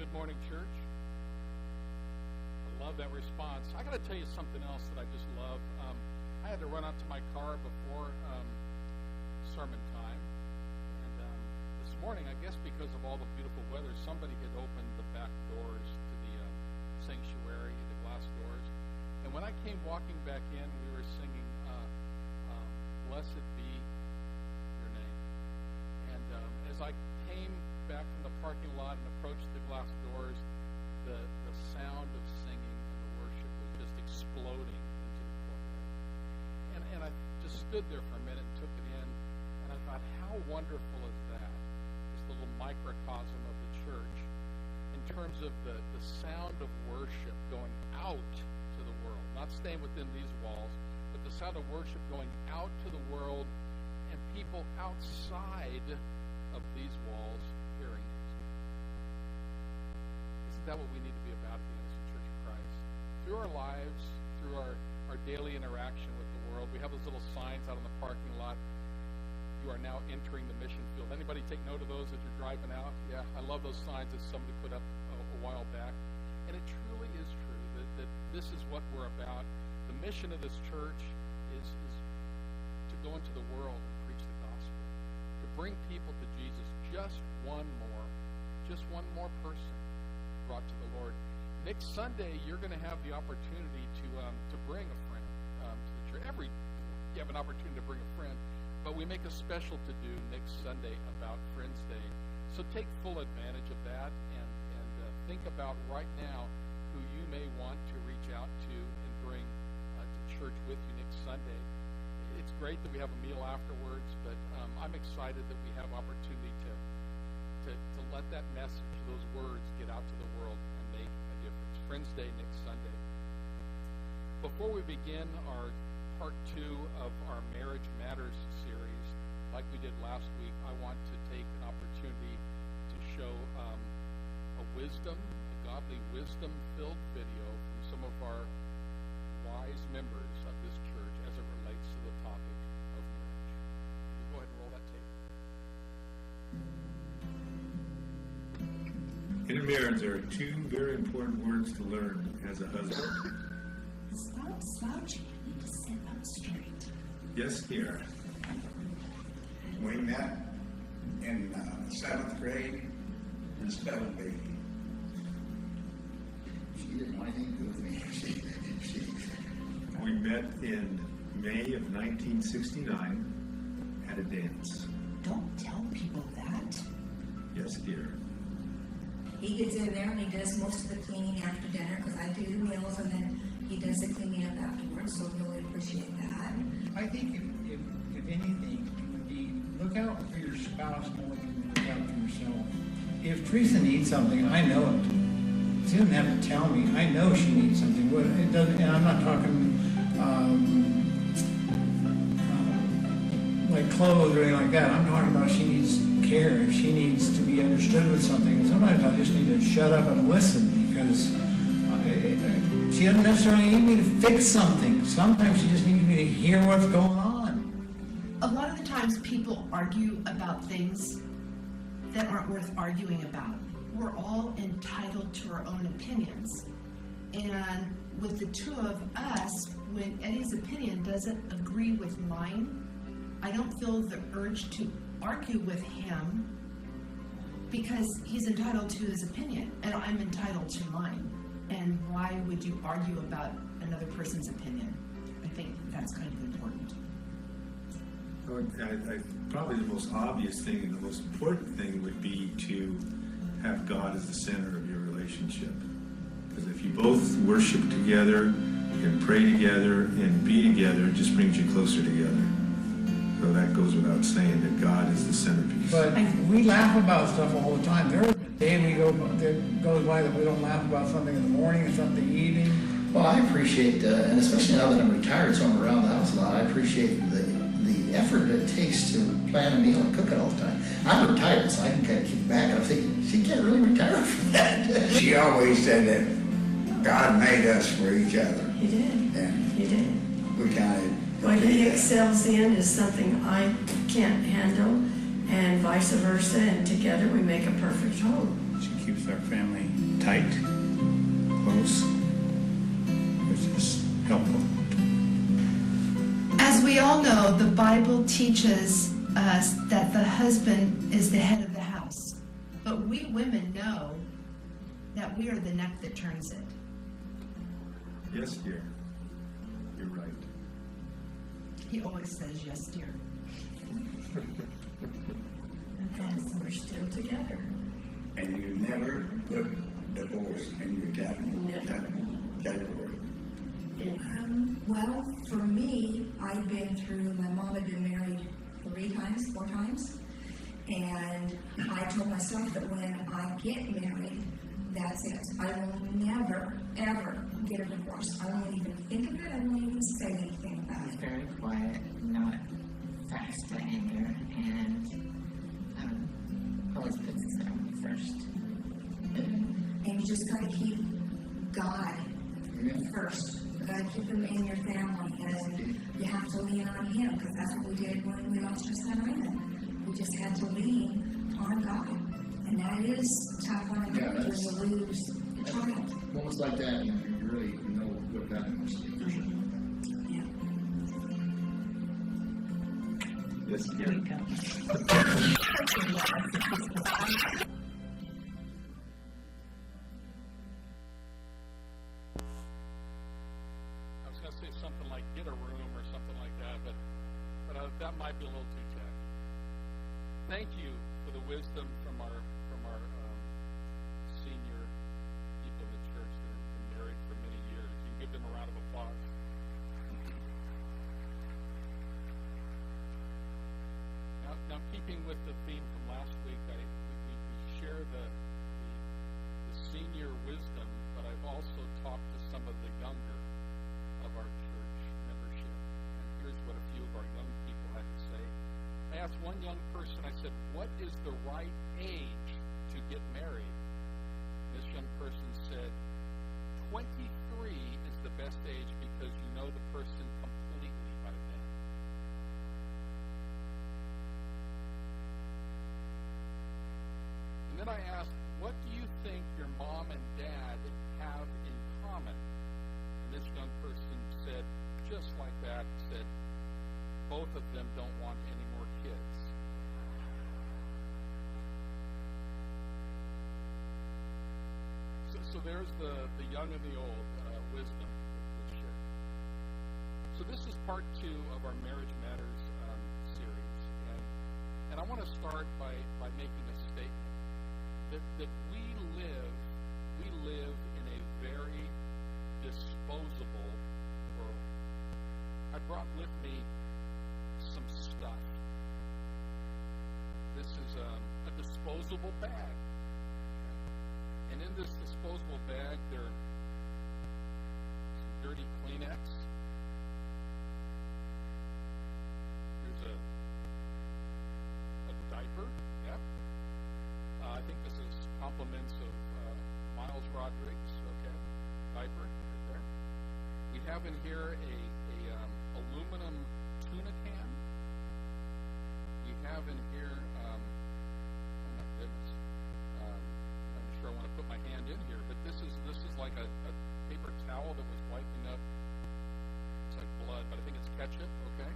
Good morning, church. I love that response. I got to tell you something else that I just love. I had to run out to my car before sermon time, and this morning, I guess because of all the beautiful weather, somebody had opened the back doors to the sanctuary, the glass doors, and when I came walking back in, we were singing, Blessed Be Your Name. And as I came back from the parking lot and approached the glass doors, the sound of singing and the worship was just exploding into the courtyard. And I just stood there for a minute and took it in, and I thought, how wonderful is that? Just a little microcosm of the church in terms of the sound of worship going out to the world, not staying within these walls, but the sound of worship going out to the world and people outside of these walls hearing it. Isn't that what we need to be about at the Innocent Church of Christ? Through our lives, through our daily interaction with the world, we have those little signs out in the parking lot. You are now entering the mission field. Anybody take note of those as you're driving out? Yeah, I love those signs that somebody put up a while back. And it truly is true that this is what we're about. The mission of this church is to go into the world and preach the gospel, to bring people to Jesus. Just one more person brought to the Lord. Next Sunday, you're going to have the opportunity to bring a friend to the church. You have an opportunity to bring a friend, but we make a special to do next Sunday about Friends Day. So take full advantage of that and think about right now who you may want to reach out to and bring to church with you next Sunday. It's great that we have a meal afterwards, but I'm excited that we have opportunity to let that message, those words, get out to the world and make a difference. Friends Day next Sunday. Before we begin our part 2 of our Marriage Matters series, like we did last week, I want to take an opportunity to show a godly wisdom-filled video from some of our wise members of this church as it relates to the topic of marriage. Can you go ahead and roll that tape? In a marriage, there are 2 very important words to learn as a husband. Stop slouching. You need to sit up straight. Yes, dear. We met in 7th grade and spelled baby. She didn't want anything to do with me. We met in May of 1969 at a dance. Don't tell people that. Yes, dear. He gets in there and he does most of the cleaning after dinner because I do the meals and then he does the cleaning up afterwards, so really appreciate that. I think if anything, it would be look out for your spouse more than you look out for yourself. If Teresa needs something, I know it. She doesn't have to tell me. I know she needs something. It doesn't, and I'm not talking like clothes or anything like that. I'm talking about she needs care. If she needs to be understood with something, sometimes I just need to shut up and listen because she doesn't necessarily need me to fix something. Sometimes she just needs me to hear what's going on. A lot of the times people argue about things that aren't worth arguing about. We're all entitled to our own opinions. And with the 2 of us, when Eddie's opinion doesn't agree with mine, I don't feel the urge to argue with him because he's entitled to his opinion and I'm entitled to mine. And why would you argue about another person's opinion? I think that's kind of important. Probably the most obvious thing and the most important thing would be to have God as the center of your relationship. Because if you both worship together and pray together and be together, it just brings you closer together. So that goes without saying that God is the centerpiece. But we laugh about stuff all the time. There isn't a day that goes by that we don't laugh about something in the morning and something in the evening. Well, I appreciate, and especially now that I'm retired, so I'm around the house a lot, I appreciate the effort it takes to plan a meal and cook it all the time. I'm retired, so I can kind of kick back. I'm thinking, she can't really retire from that. She always said that God made us for each other. He did. And He did. we kind of... What he excels in is something I can't handle, and vice versa, and together we make a perfect whole. She keeps our family tight, close, which is helpful. As we all know, the Bible teaches us that the husband is the head of the house. But we women know that we are the neck that turns it. Yes, dear. You're right. He always says, yes, dear. And we're still together. And you never put divorce in your category. Well, for me, I've been through, my mom had been married 4 times, and I told myself that when I get married, that's it. I will never, ever get a divorce. I won't even think of it. I won't even say anything about it. Very quiet, not fast to anger, and always puts his family first. And you just gotta keep God first. You gotta keep him in your family, and you have to lean on him, because that's what we did when we lost our son Raymond. We just had to lean on God. And that is tough on a marriage when you lose a child. Moments like that, you really know what God wants to do for sure. Yeah. Yes, There dear. you go. I was going to say something like get a room or something like that, but that might be a little too tacky. Thank you for the wisdom from our senior people in the church that have been married for many years. You can give them a round of applause. Now keeping with the theme from last week, we share the senior wisdom, but I've also talked to some of the younger of our church membership. And here's what a few of our young people had to say. I asked one young person, I said, what is the right age to get married? This young person said, 23 is the best age because you know the person completely by then. And then I asked, what do you think your mom and dad have in common? And this young person said, just like that, said, both of them don't want any more kids. So there's the young and the old wisdom that's shared. So this is part 2 of our Marriage Matters series. And I want to start by making a statement that we live in a very disposable world. I brought with me some stuff. This is a disposable bag. And in this disposable bag, there are some dirty Kleenex. Here's a diaper. Yep. I think this is compliments of Miles Rodriguez. Okay. Diaper right there. We have in here a aluminum tuna can. We have in here, oh my goodness, I'm not sure I want to put my hand in here, but this is like a paper towel that was wiping up. It's like blood, but I think it's ketchup. Okay.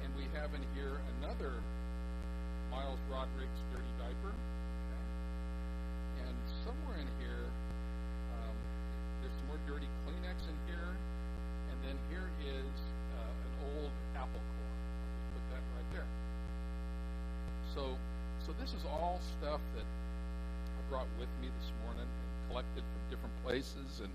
And we have in here another Miles Rodriguez dirty diaper. Okay. And somewhere in here, there's some more dirty Kleenex in here. And then here is an old apple core. I'll just put that right there. So this is all stuff that I brought with me this morning and collected from different places. And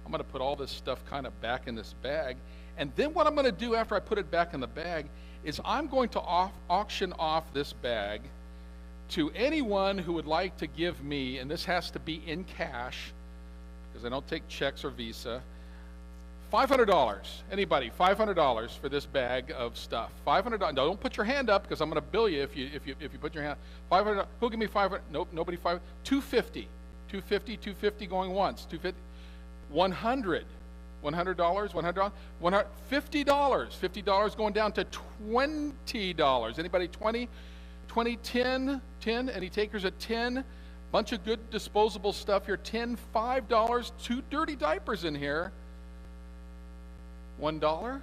I'm going to put all this stuff kind of back in this bag. And then what I'm going to do after I put it back in the bag is I'm going to auction off this bag to anyone who would like to give me, and this has to be in cash because I don't take checks or Visa, $500. Anybody, $500 for this bag of stuff. $500. No, don't put your hand up because I'm going to bill you if you put your hand. $500. Who'll give me $500? Nope, nobody. $500. $250. $250 going once. $250. $100. $100. $100. $50. $50 going down to $20. Anybody? 20? 20? 10? 10? Any takers at 10? Bunch of good disposable stuff here. $10, $5, 2 dirty diapers in here. $1,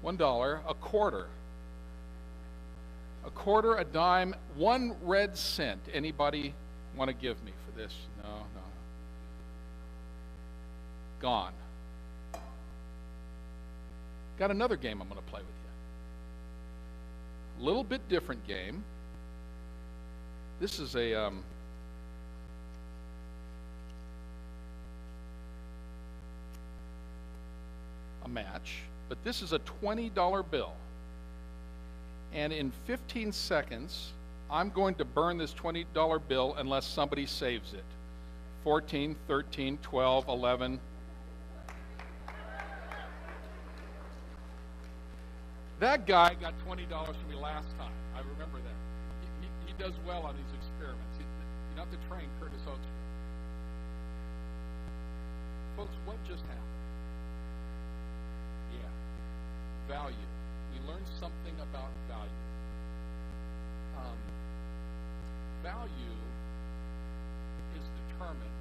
a quarter. A quarter, a dime, 1 red cent. Anybody want to give me for this? No. Gone. Got another game I'm going to play with you. A little bit different game. This is a match, but this is a $20 bill. And in 15 seconds, I'm going to burn this $20 bill unless somebody saves it. 14, 13, 12, 11. That guy got $20 from me last time. I remember that. He does well on these experiments. You don't have to train Curtis Ostlund. Folks, what just happened? Value. We learned something about value. Value is determined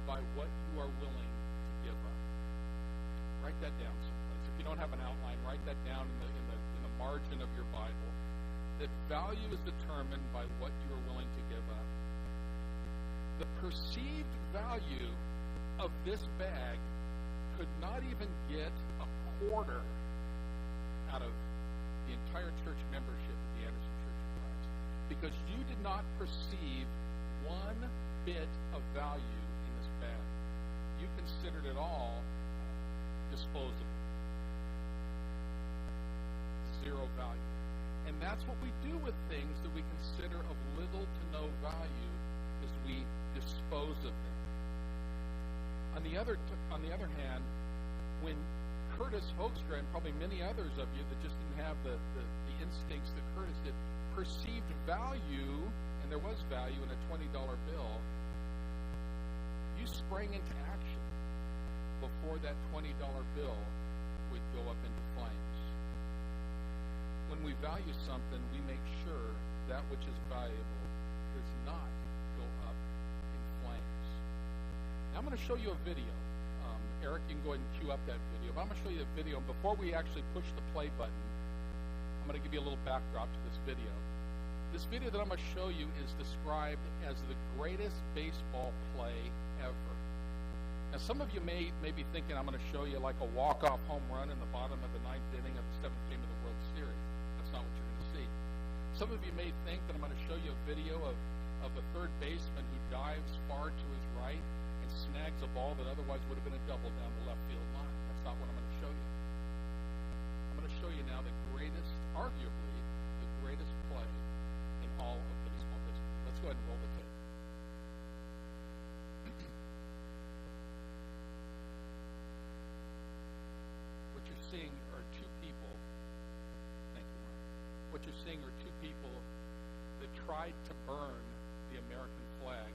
by what you are willing to give up. Write that down someplace. If you don't have an outline, write that down in the margin of your Bible. That value is determined by what you are willing to give up. The perceived value of this bag could not even get a quarter out of the entire church membership of the Anderson Church of Christ, because you did not perceive one bit of value in this bag. You considered it all disposable. Zero value. And that's what we do with things that we consider of little to no value, is we dispose of them. On the other hand, when Curtis Hoekstra, and probably many others of you that just didn't have the instincts that Curtis did, perceived value, and there was value in a $20 bill, you sprang into action before that $20 bill would go up into flames. When we value something, we make sure that which is valuable does not go up in flames. Now I'm going to show you a video. Eric, you can go ahead and cue up that video. But I'm going to show you a video. And before we actually push the play button, I'm going to give you a little backdrop to this video. This video that I'm going to show you is described as the greatest baseball play ever. Now, some of you may be thinking I'm going to show you like a walk-off home run in the bottom of the 9th inning of the 7th game of the World Series. That's not what you're going to see. Some of you may think that I'm going to show you a video of a third baseman who dives far to his right and snags a ball that otherwise would have been a double down the left field line. That's not what I'm going to show you. I'm going to show you now the greatest, arguably, the greatest play in all of baseball history. Let's go ahead and roll the tape. What you're seeing are two people. Thank you, Mark. What you're seeing are two people that tried to burn the American flag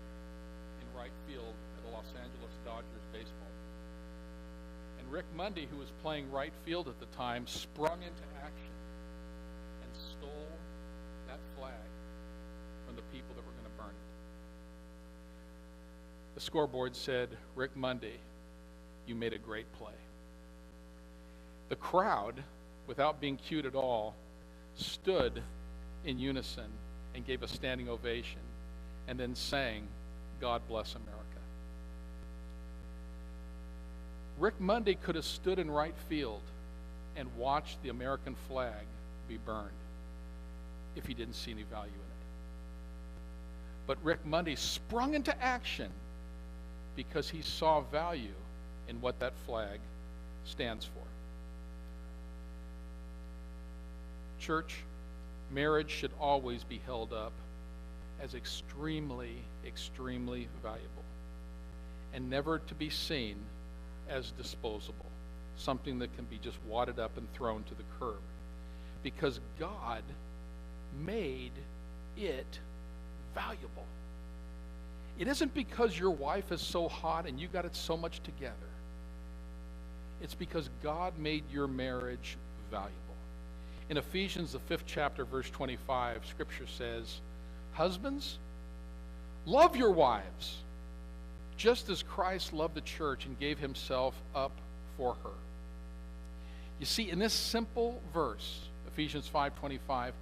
in right field at a Los Angeles Dodgers baseball game. And Rick Mundy, who was playing right field at the time, sprung into action and stole that flag from the people that were going to burn it. The scoreboard said, "Rick Mundy, you made a great play." The crowd, without being cued at all, stood in unison and gave a standing ovation and then sang, "God Bless America." Rick Mundy could have stood in right field and watched the American flag be burned if he didn't see any value in it. But Rick Mundy sprung into action because he saw value in what that flag stands for. Church, marriage should always be held up as extremely, extremely valuable, and never to be seen as disposable, something that can be just wadded up and thrown to the curb, because God made it valuable. It isn't because your wife is so hot and you got it so much together. It's because God made your marriage valuable. In Ephesians, the 5th chapter, verse 25, Scripture says, "Husbands, Love your wives, just as Christ loved the church and gave himself up for her. You see, in this simple verse, Ephesians 5:25,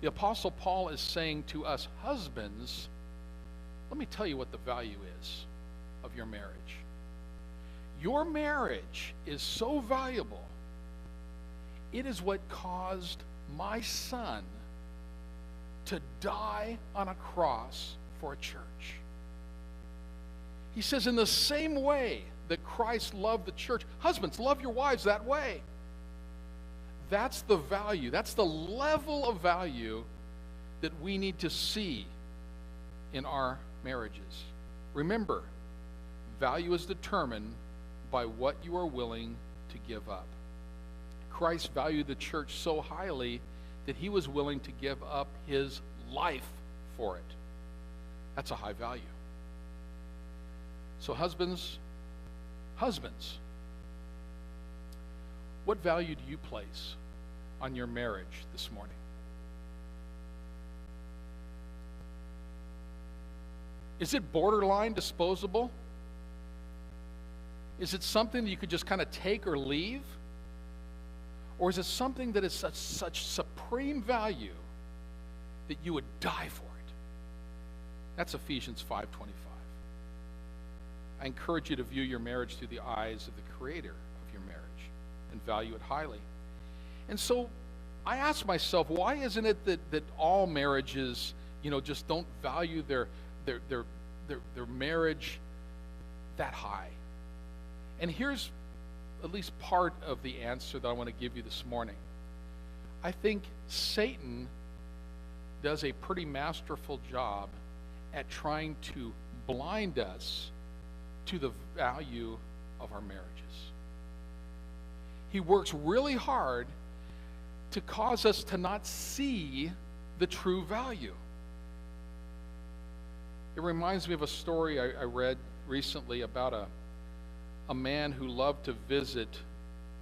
the Apostle Paul is saying to us husbands, let me tell you what the value is of your marriage. Your marriage is so valuable. It is what caused my son to die on a cross for a church. He says, in the same way that Christ loved the church, husbands, love your wives that way. That's the value. That's the level of value that we need to see in our marriages. Remember, value is determined by what you are willing to give up. Christ valued the church so highly that he was willing to give up his life for it. That's a high value. So husbands, what value do you place on your marriage this morning? Is it borderline disposable? Is it something that you could just kind of take or leave? Or is it something that is such supreme value that you would die for it? That's Ephesians 5:25. I encourage you to view your marriage through the eyes of the creator of your marriage and value it highly. And so I ask myself, why isn't it that all marriages, just don't value their marriage that high? And here's at least part of the answer that I want to give you this morning. I think Satan does a pretty masterful job at trying to blind us to the value of our marriages. He works really hard to cause us to not see the true value. It reminds me of a story I read recently about a man who loved to visit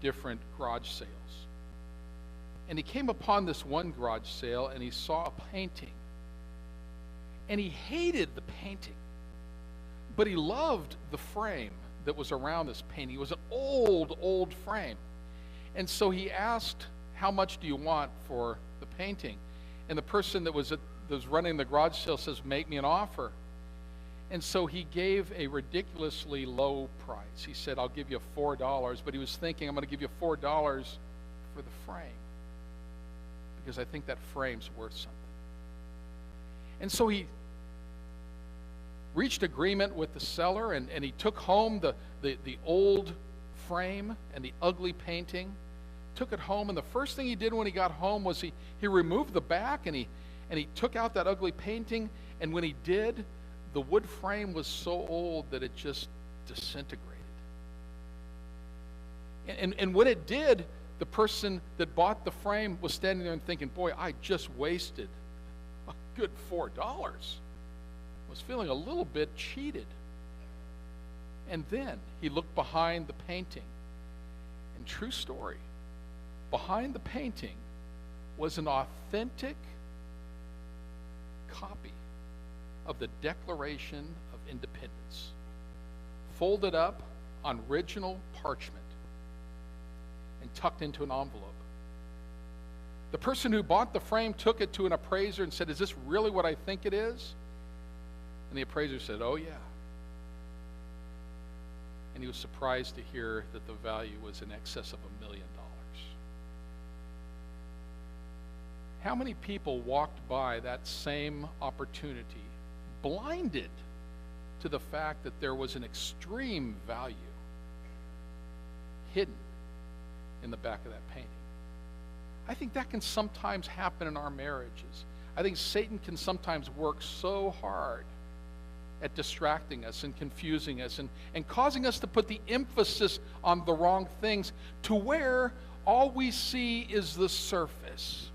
different garage sales. And he came upon this one garage sale and he saw a painting. And he hated the painting, but he loved the frame that was around this painting. It was an old frame. And so he asked, how much do you want for the painting? And the person that was running the garage sale says, make me an offer. And so he gave a ridiculously low price. He said, I'll give you $4, but he was thinking, I'm going to give you $4 for the frame, because I think that frame's worth something. And so he reached agreement with the seller, and he took home the old frame and the ugly painting, took it home, and the first thing he did when he got home was he removed the back, and he took out that ugly painting, and when he did, the wood frame was so old that it just disintegrated. And when it did, the person that bought the frame was standing there and thinking, boy, I just wasted a good $4. Was feeling a little bit cheated. And then he looked behind the painting, and true story, behind the painting was an authentic copy of the Declaration of Independence, folded up on original parchment and tucked into an envelope. The person who bought the frame took it to an appraiser and said, is this really what I think it is? And the appraiser said, oh yeah. And he was surprised to hear that the value was in excess of $1 million. How many people walked by that same opportunity blinded to the fact that there was an extreme value hidden in the back of that painting? I think that can sometimes happen in our marriages. I think Satan can sometimes work so hard at distracting us and confusing us and causing us to put the emphasis on the wrong things, to where all we see is the surface.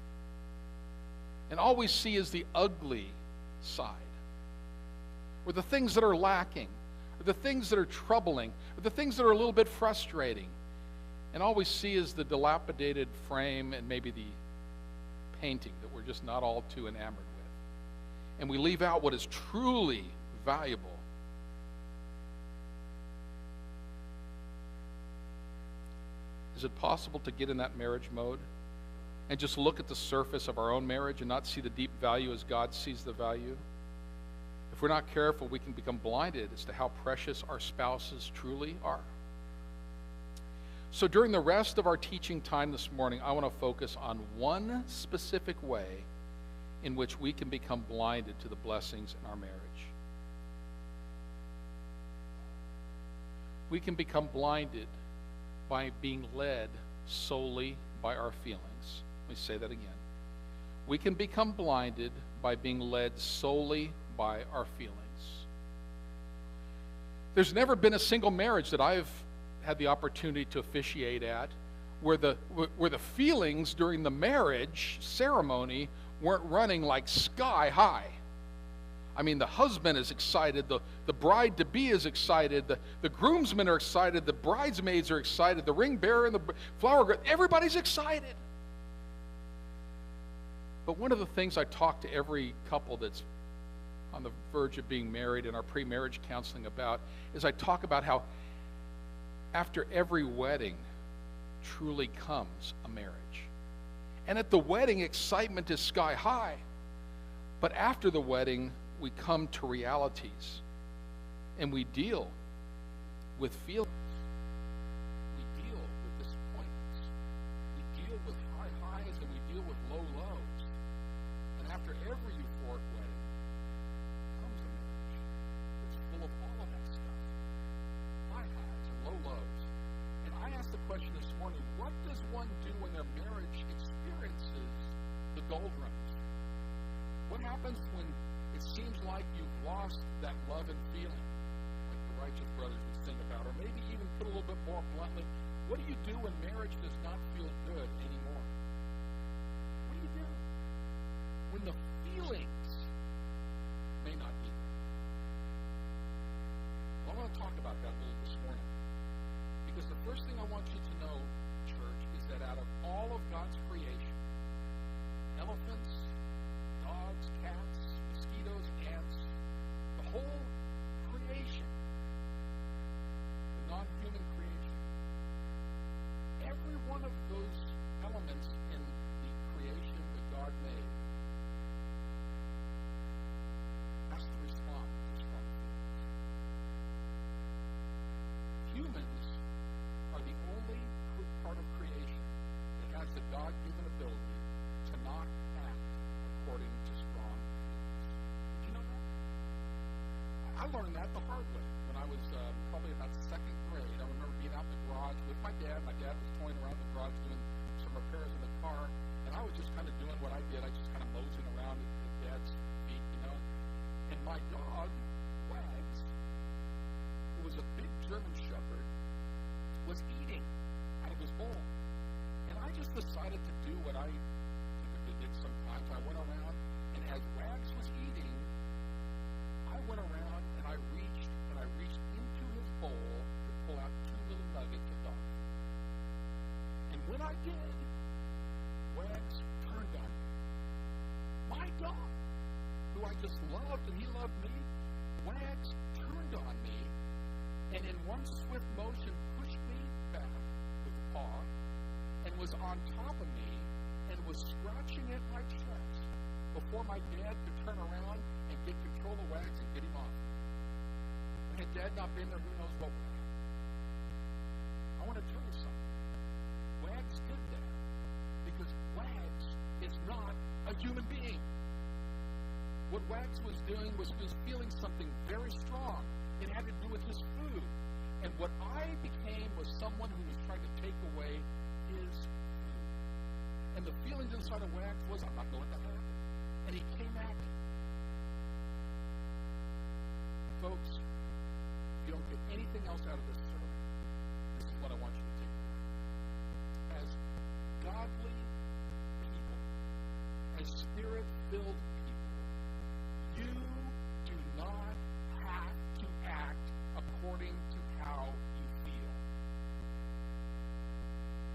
And all we see is the ugly side, or the things that are lacking, or the things that are troubling, or the things that are a little bit frustrating. And all we see is the dilapidated frame and maybe the painting that we're just not all too enamored with. And we leave out what is truly valuable. Is it possible to get in that marriage mode and just look at the surface of our own marriage and not see the deep value as God sees the value? If we're not careful, we can become blinded as to how precious our spouses truly are. So during the rest of our teaching time this morning, I want to focus on one specific way in which we can become blinded to the blessings in our marriage. We can become blinded by being led solely by our feelings. Let me say that again. We can become blinded by being led solely by our feelings. There's never been a single marriage that I've had the opportunity to officiate at where the feelings during the marriage ceremony weren't running like sky high. I mean, the husband is excited, the bride-to-be is excited, the groomsmen are excited, the bridesmaids are excited, the ring bearer and the flower girl, everybody's excited. But one of the things I talk to every couple that's on the verge of being married in our pre-marriage counseling about is I talk about how after every wedding truly comes a marriage. And at the wedding, excitement is sky high. But after the wedding, we come to realities and we deal with feelings. We deal with disappointments. We deal with high highs and we deal with low lows. And after every euphoric wedding comes a marriage that's full of all of that stuff. High highs and low lows. And I asked the question this morning, what does one do when their marriage experiences the doldrums? What happens when it seems like you've lost that love and feeling, like the Righteous Brothers would sing about, or maybe even put a little bit more bluntly, what do you do when marriage does not feel good anymore? What do you do when the feelings may not be there? Well, I want to talk about that a little this morning, because the first thing I want you to know, church, is that out of all of God's creation, elephants, dogs, cats, mosquitoes, ants, the whole creation, the non-human creation, every one of those elements in the creation that God made has to respond to strong feelings. Humans are the only part of creation that has the God-given ability to not act according to strong feelings. Did you know that? I learned that the hard way when I was probably about second grade. I remember being out in the garage with my dad. My dad was toying around the garage doing some repairs in the car, and I was just kind of doing what I did. I just kind of moseying around at Dad's feet, you know. And my dog, Wags, who was a big German Shepherd, was eating out of his bowl. And I just decided to do what I typically did sometimes. I went around, and as Wags was eating, I went around and I reached into his bowl to pull out 2 little nuggets of dog food. And when I did, Wags turned on me. My dog, who I just loved and he loved me, Wags turned on me and in one swift motion pushed me back with a paw and was on top of me and was scratching at my chest before my dad could turn around and get control of Wags and get him off. And had Dad not been there, who knows what would happen. I want to tell you something. Wags did that because Wags is not a human being. What Wags was doing was he was feeling something very strong. It had to do with his food. And what I became was someone who was trying to take away his food. And the feelings inside of Wags was, I'm not going to let that happen. And he came at me. Folks, if you don't get anything else out of this sermon, this is what I want you to take away. As godly people, as spirit-filled people, you do not have to act according to how you feel.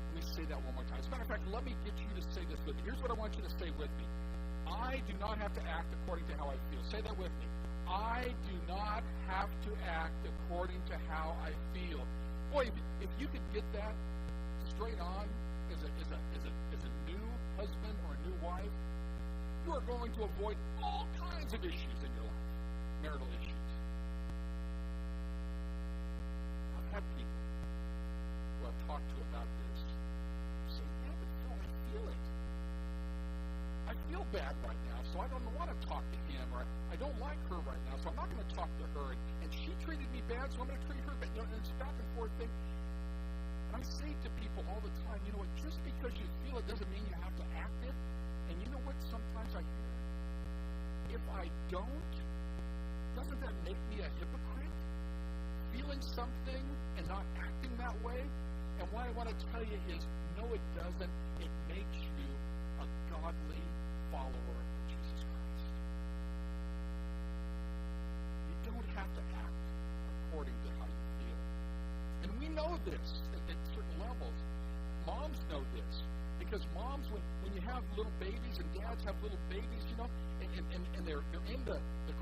Let me say that one more time. As a matter of fact, let me get you to say this with me. Here's what I want you to say with me. I do not have to act according to how I feel. Say that with me. I do not have to act according to how I feel. Boy, if you could get that straight on as a new husband or a new wife, you are going to avoid all kinds of issues in your life, marital issues. I've had people who I've talked to about this say, yeah, but Phil, I feel it. I feel bad right now, so I don't want to talk to him, or I don't like her right now, so I'm not going to talk to her, and she treated me bad, so I'm going to treat her bad. You know, and it's a back and forth thing. And I say to people all the time, you know what, just because you feel it doesn't mean you have to act it. And you know what sometimes I hear? If I don't, doesn't that make me a hypocrite? Feeling something and not acting that way? And what I want to tell you is, no, it doesn't. It makes you a godly follower of Jesus Christ. You don't have to act according to how you feel. And we know this at certain levels. Moms know this. Because moms, when you have little babies, and dads have little babies, you know, and they're in the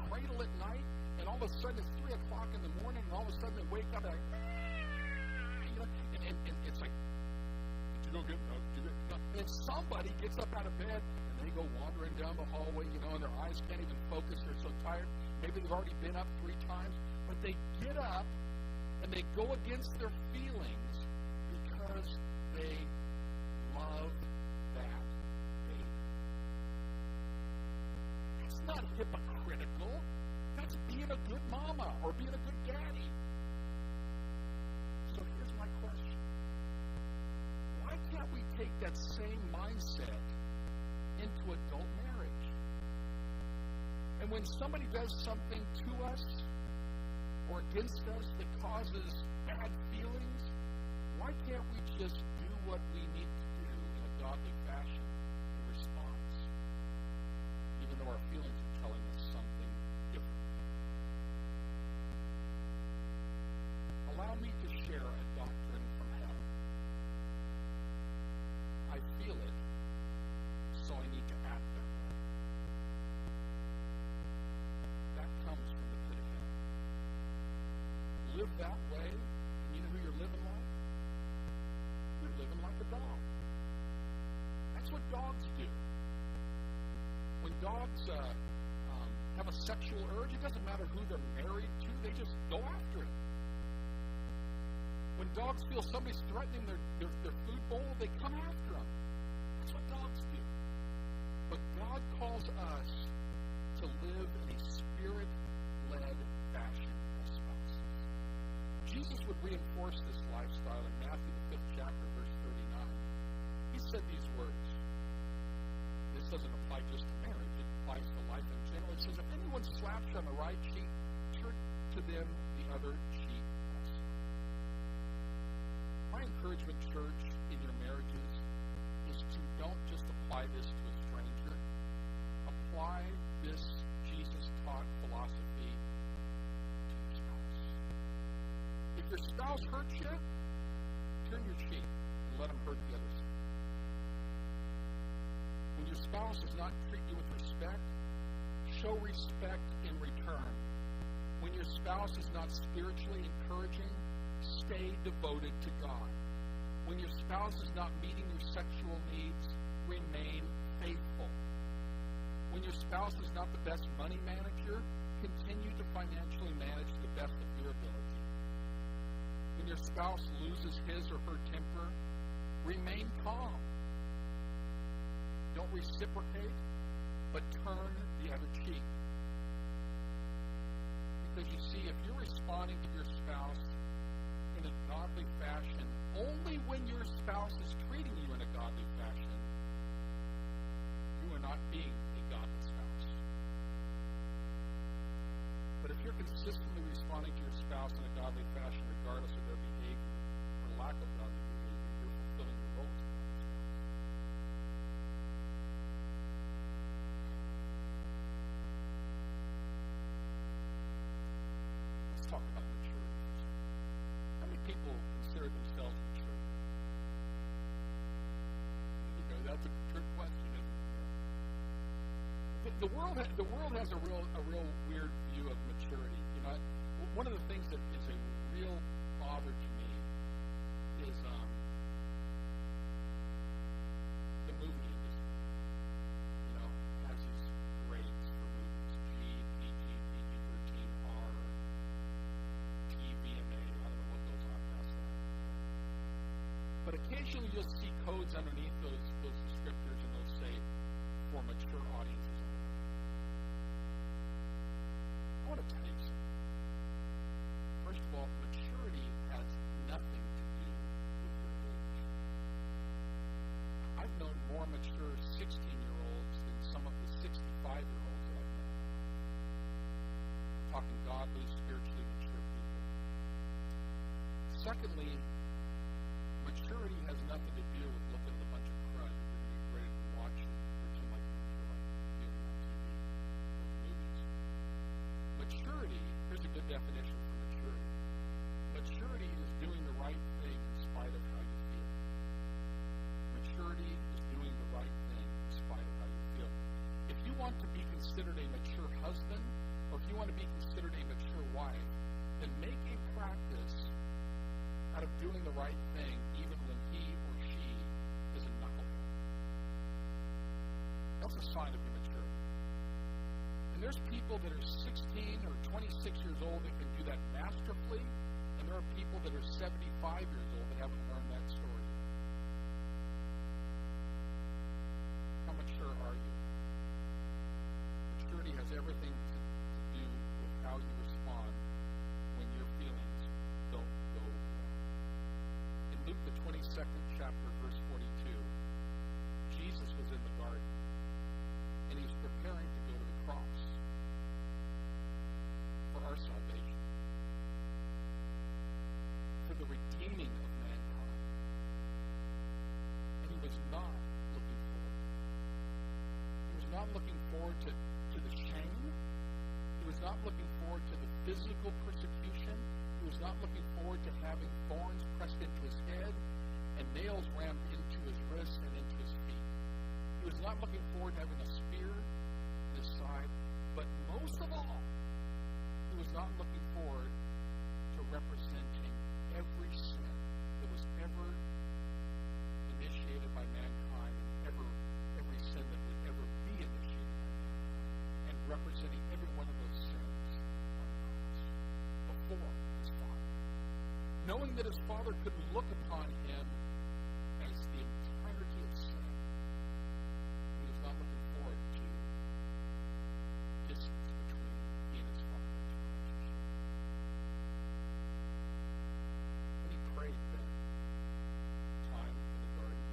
cradle at night, and all of a sudden it's 3 o'clock in the morning, and all of a sudden they wake up and you know, and it's like, did you go get milk? And somebody gets up out of bed and they go wandering down the hallway, you know, and their eyes can't even focus, they're so tired. Maybe they've already been up 3 times, but they get up and they go against their feelings because they love that baby. That's not hypocritical. That's being a good mama or being a good daddy. So here's my question. Why can't we take that same mindset into adult marriage? And when somebody does something to us or against us that causes bad feelings, why can't we just do what we need to do in a godly fashion in response, even though our feelings are telling us something different? Allow me to share a doctrine from heaven. I feel it, so I need to act that way. That comes from the pit of hell. Live that way, and you know who you're living like? You're living like a dog. That's what dogs do. When dogs have a sexual urge, it doesn't matter who they're married to, they just go after it. When dogs feel somebody's threatening their food bowl, they come after them. That's what dogs do. But God calls us to live in a spirit-led fashion as spouses. Jesus would reinforce this lifestyle in Matthew, the 5th chapter, verse 39. He said these words. This doesn't apply just to marriage. It applies to life in general. It says, if anyone slaps you on the right cheek, turn to them the other cheek also. My encouragement, church, in your marriages is to don't just apply this to a stranger. Apply this Jesus-taught philosophy to your spouse. If your spouse hurts you, turn your cheek and let them hurt the other side. When your spouse does not treat you with respect, show respect in return. When your spouse is not spiritually encouraging, stay devoted to God. When your spouse is not meeting your sexual needs, remain faithful. When your spouse is not the best money manager, continue to financially manage to the best of your ability. When your spouse loses his or her temper, remain calm. Don't reciprocate, but turn the other cheek. Because you see, if you're responding to your spouse in a godly fashion, only when your spouse is treating you in a godly fashion, you are not being a godly spouse. But if you're consistently responding to your spouse in a godly fashion, regardless of their behavior or lack of godly behavior, you're fulfilling your role as a godly spouse. Let's talk about maturity. How many people consider themselves mature? You know, that's a trick question, isn't it? The world has a real weird view of maturity. You know, one of the things that is a real bother to me is the movie industry. You know, has these grades for movies: G, PG, PG-13, R, TVMA. I don't know what goes on past that. But occasionally you'll see codes underneath those descriptors, and they'll say for mature audiences only. I want to tell you something. First of all, maturity has nothing to do with your age. I've known more mature 16-year-olds than some of the 65-year-olds that I've known. I'm talking godly, spiritually mature people. Secondly, maturity has nothing to do with looking at a bunch of crud that you're going to be ready to watch and pretend like you're viewing on TV or the movies. Maturity, here's a good definition for maturity. Maturity is doing the right thing in spite of how you feel. Maturity is doing the right thing in spite of how you feel. If you want to be considered a mature husband, or if you want to be considered a mature wife, then make a practice out of doing the right thing even when he or she is a knucklehead. That's a sign of immaturity. And there's people that are 16 or 26 years old that can do that masterfully, and there are people that are 75 years old that haven't learned that story. How mature are you? Maturity has everything to do with how you respond when your feelings don't go well. In Luke, the 22nd chapter, verse 42, Jesus was in the garden, and he was preparing to go to the cross for our salvation, for the redeeming of mankind. And he was not looking forward. He was not looking forward to the shame. He was not looking forward to the physical persecution. He was not looking forward to having thorns pressed into his head and nails rammed into his wrists and into his feet. He was not looking forward to having a spear in his side. But most of all, he was not looking forward to representing every sin that was ever initiated by mankind, and every sin that would ever be initiated by mankind, and representing every one of those sins on the cross before his Father. Knowing that his Father could look upon him as the entirety of sin, he was not looking forward to distance between he and his Father's relationship. And he prayed that time in the garden.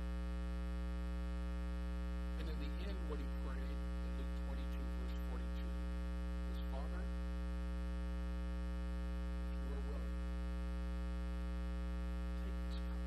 And in the end, what he prayed in Luke 22, verse 42, was, Father, if you are willing, take this cup.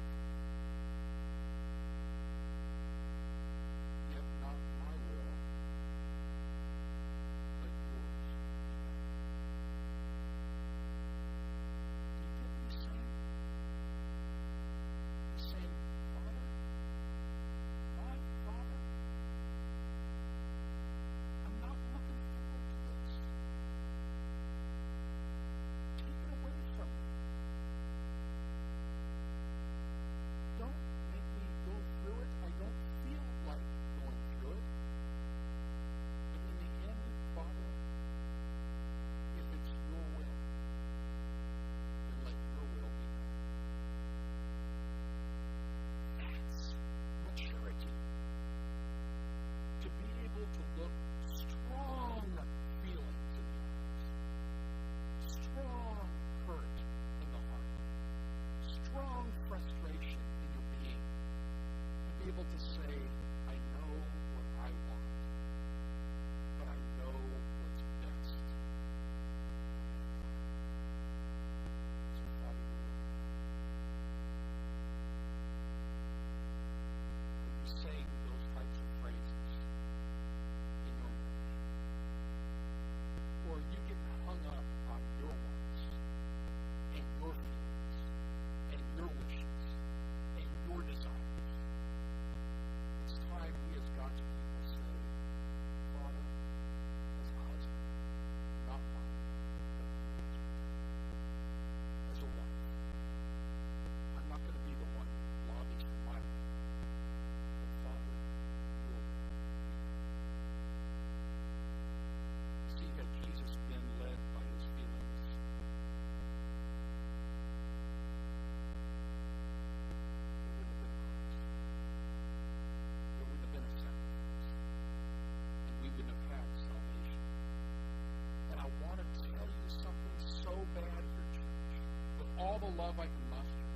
all love I can muster.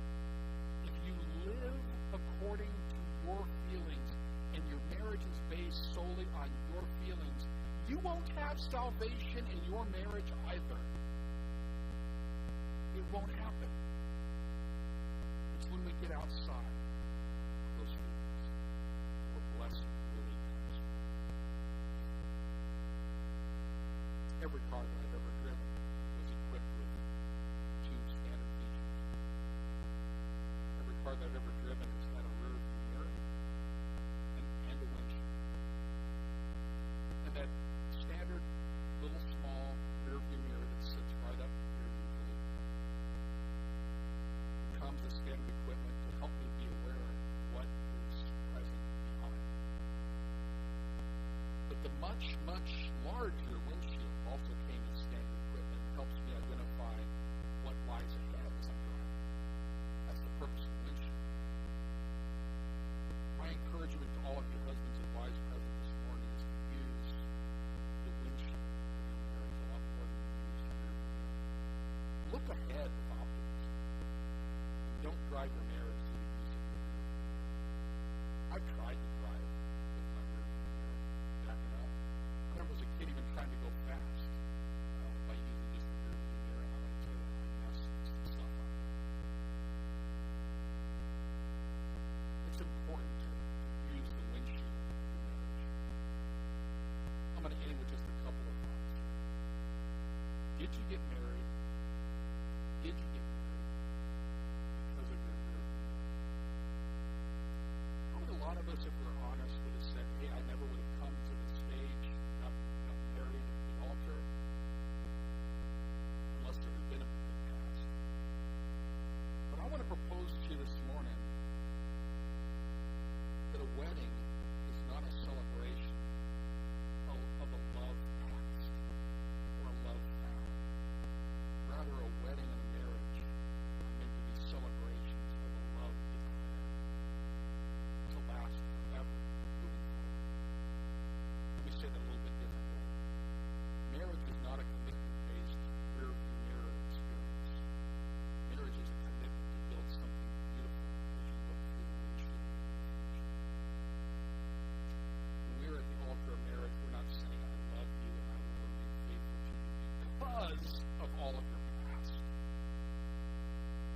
If you live according to your feelings and your marriage is based solely on your feelings, you won't have salvation in your marriage either. It won't happen. It's when we get outside of those feelings where blessing really comes from. Every car that I've ever driven was equipped with two standard features. Every car that I've ever driven has had a rear view mirror and a windshield. And that standard little small rear view mirror that sits right up here usually comes as standard equipment to help me be aware of what is present behind. But the much, much larger windshield also came as standard equipment and helps me identify what lies ahead as I'm driving. That's the purpose of the windshield. My encouragement to all of you husbands and wives present this morning is to use the windshield in your marriage a lot more than you use your rear view mirror. Look ahead with optimism. And don't drive your marriage through the use of your rear view mirror. I've tried to drive with my rear view mirror backing up. I remember as a kid even trying to go fast by using just the rear view mirror, and I'm going to tell you, I messed some stuff up. It's important to use the windshield of your marriage. I'm going to end with just a couple of thoughts. Did you get married? Did you get married because of your rear view mirror? I think a lot of us, if we're honest, would have said, hey, I never would have come to the stage, got married at the altar, unless there had been a good past. But I want to propose to you this morning that a wedding is not a celebration of a love past or a love found. Rather, a wedding and a marriage are meant to be celebrations of a love declared to last forever moving forward. Let me say that a little bit differently. Marriage is not a commitment-based rear-view mirror experience. Marriage is a commitment to build something beautiful as you look through the windshield. When we're at the altar of marriage, we're not saying, I love you and I will remain faithful to you because of all of your past.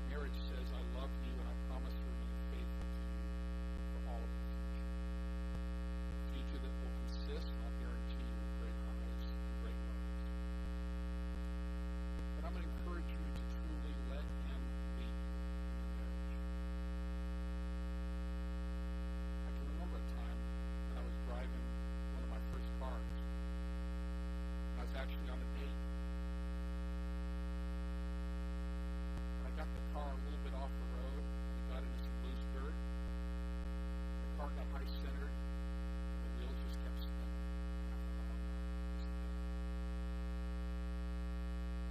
Marriage says, I love you and I promise to remain faithful to you for all of the future. A future that will consist, and I'll guarantee you, of great highs and great lows. But I'm going to encourage you to truly let Him lead you in your marriage. I can remember a time when I was driving one of my first cars. I was actually on a date. And I got the car a little bit off the road. We got into some loose dirt. The car got high-centered. And the wheels just kept spinning. And I thought, oh, no, this is bad.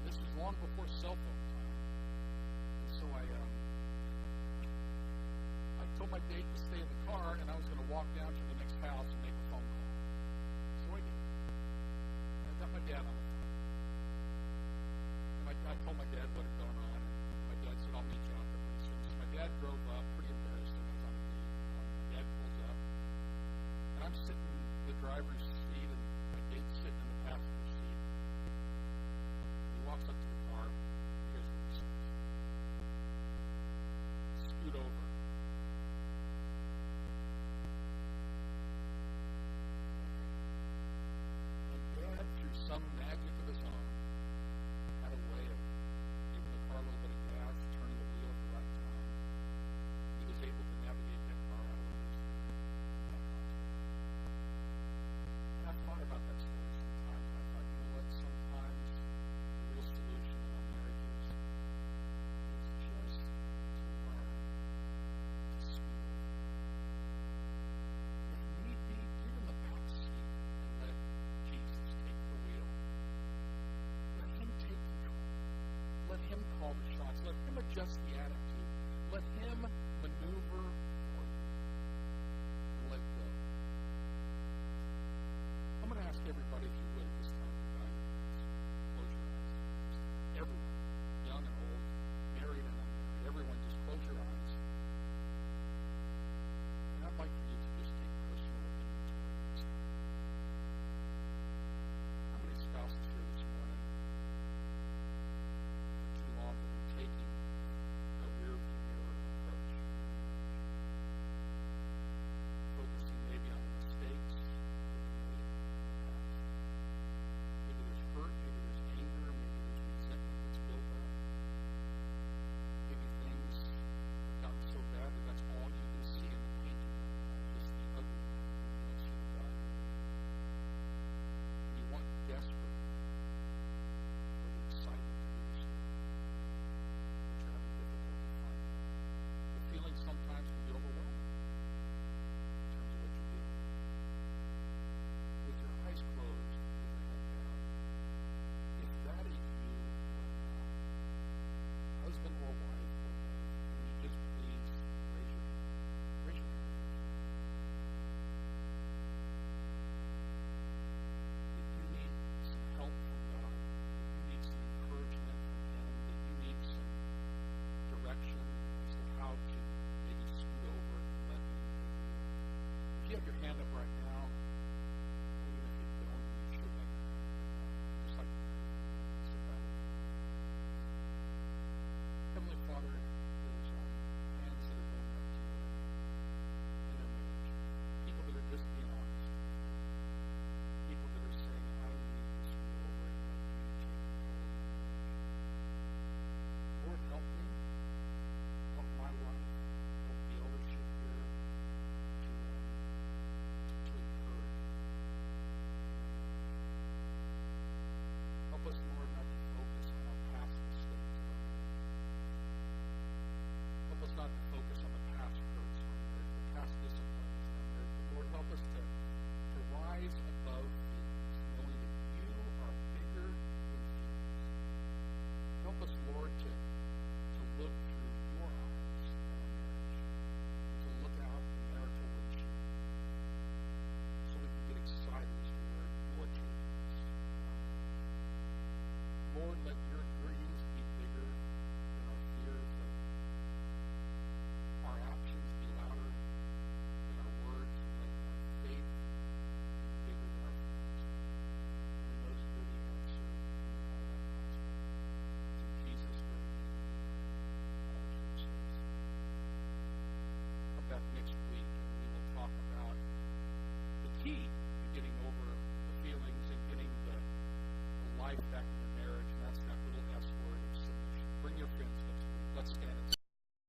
This was long before cell phone time. And so I told my date to stay in the car, and I was going to walk down to the next house and make a phone call. So I did. I got my dad on the phone. And I told my dad what had gone on, and my dad said, I'll meet you out there pretty soon. So my dad drove up, pretty embarrassed. I was on a date. My dad pulls up, and I'm sitting in the driver's seat, and my date's sitting in the passenger seat. He walks up to the car. Here's what he says. Scoot over. And Dad, through some magic of his own, had a way of giving the car a little bit of gas, turning the wheel at the right time. He was able to navigate that car out of the loose dirt. And I thought about that story sometimes, and I thought, you know what, sometimes the real solution in our marriages is just to learn to scoot over. If need be, get in the back seat and let Jesus take the wheel. Let Him take control. Let Him call the shots. Let Him adjust the attitude. Let Him maneuver for you. And let go. I'm going to ask everybody, if you